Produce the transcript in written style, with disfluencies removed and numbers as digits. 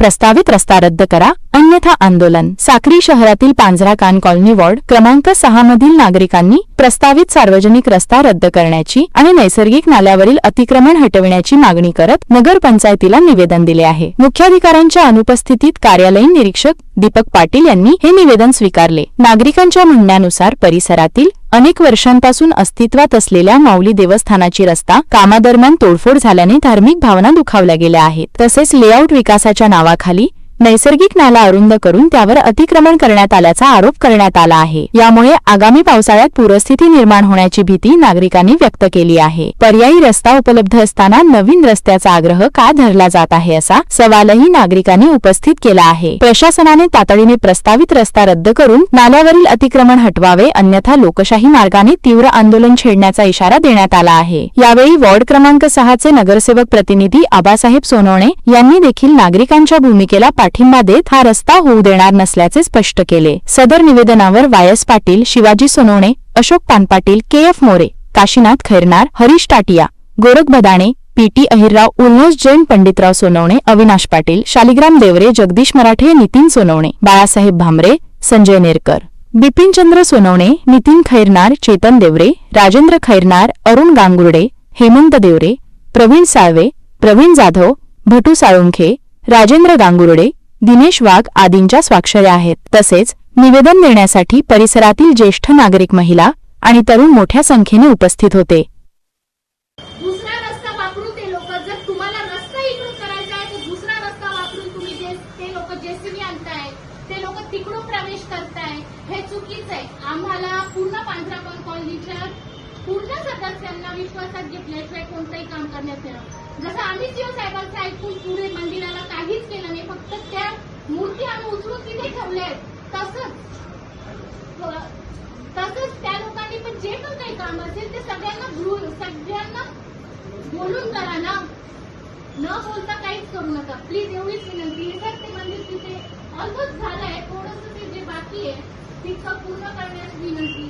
प्रस्तावित रस्ता रद्द करा अन्यथा आंदोलन। साक्री शहरातील पांझराकान कॉलनी वॉर्ड क्रमांक 6 मधील नागरिकांनी प्रस्तावित सार्वजनिक रस्ता रद्द करण्याची आणि नैसर्गिक नाल्यावरील अतिक्रमण हटविण्याची मागणी करत नगरपंचायतीला निवेदन दिले आहे। मुख्याधिकाऱ्यांच्या अनुपस्थितीत कार्यालयीन निरीक्षक दीपक पाटील यांनी हे निवेदन स्वीकारले। नागरिकांच्या म्हणण्यानुसार परिसरातील अनेक वर्षांपासून अस्तित्वात असलेल्या माऊली देवस्थानाची रस्ता कामादरम्यान तोडफोड झाल्याने धार्मिक भावना दुखावल्या गेल्या आहेत। तसेच लेआउट विकासाच्या नावाखाली नैसर्गिक नाला अरुंद करून त्यावर अतिक्रमण करण्यात आल्याचा आरोप करण्यात आला आहे। यामुळे आगामी पावसाळ्यात पूरस्थिती निर्माण होण्याची भीती नागरिकांनी व्यक्त केली आहे। पर्यायी रस्ता उपलब्ध असताना नवीन रस्त्याचा आग्रह का धरला जात आहे असा सवालही नागरिकांनी उपस्थित केला आहे। प्रशासनाने तातडीने प्रस्तावित रस्ता रद्द करून नाल्यावरील अतिक्रमण हटवावे अन्यथा लोकशाही मार्गाने तीव्र आंदोलन छेडण्याचा इशारा देण्यात आला आहे। यावेळी वॉर्ड क्रमांक 6 चे नगरसेवक प्रतिनिधी आबासाहेब सोनवणे यांनी देखील नागरिकांच्या भूमिकेला पाठिंबा देत हा रस्ता होऊ देणार नसल्याचे स्पष्ट केले। सदर निवेदनावर वायस पाटील, शिवाजी सोनवणे, अशोक पानपाटील, KF मोरे, काशीनाथ खैरनार, हरीश टाटिया, गोरख बदाणे, PT अहिरराव, उल्हास जैन, पंडितराव सोनवणे, अविनाश पाटील, शालिग्राम देवरे, जगदीश मराठे, नितीन सोनवणे, बाळासाहेब भामरे, संजय नेरकर, बिपिनचंद्र सोनवणे, नितीन खैरनार, चेतन देवरे, राजेंद्र खैरनार, अरुण गांगुर्डे, हेमंत देवरे, प्रवीण साळवे, प्रवीण जाधव, भटू साळुंखे, राजेंद्र गांगुर्डे, दिनेश वाघ आदींच्या स्वाक्षऱ्या आहेत। तसेच निवेदन देण्यासाठी परिसरातील ज्येष्ठ नागरिक, महिला आणि तरुण मोठ्या संख्येने उपस्थित होते। दुसरा रस्ता वापरून ते लोक जर तुम्हाला रस्ता इकडून करायचा आहे तर दुसरा रस्ता वापरून तुम्ही ते लोक जेसीबी आणताय, ते लोक तिकडून प्रवेश करताय, हे चुकीचं आहे। आम्हाला पूर्ण पांझराकान कॉलनीच्या पूर्ण सदस्यांना विश्वासात घेतल्याशिवाय कोणतंही काम करण्यात येणार। जसं आम्ही सीओ साहेबांचं ऐकून पुढे मंदिराला काहीच केलं नाही, फक्त त्या मूर्ती आम्ही उचलून तिथे ठेवल्या आहेत, तसंच त्या लोकांनी पण जे पण काही काम असेल ते सगळ्यांना बोलून करा ना, न बोलता काहीच करू नका प्लीज, एवढीच विनंती आहे। सर ते मंदिर तिथे ऑलमोस्ट झालंय, थोडंसं ते जे बाकी आहे तिथं पूर्ण करण्याची विनंती।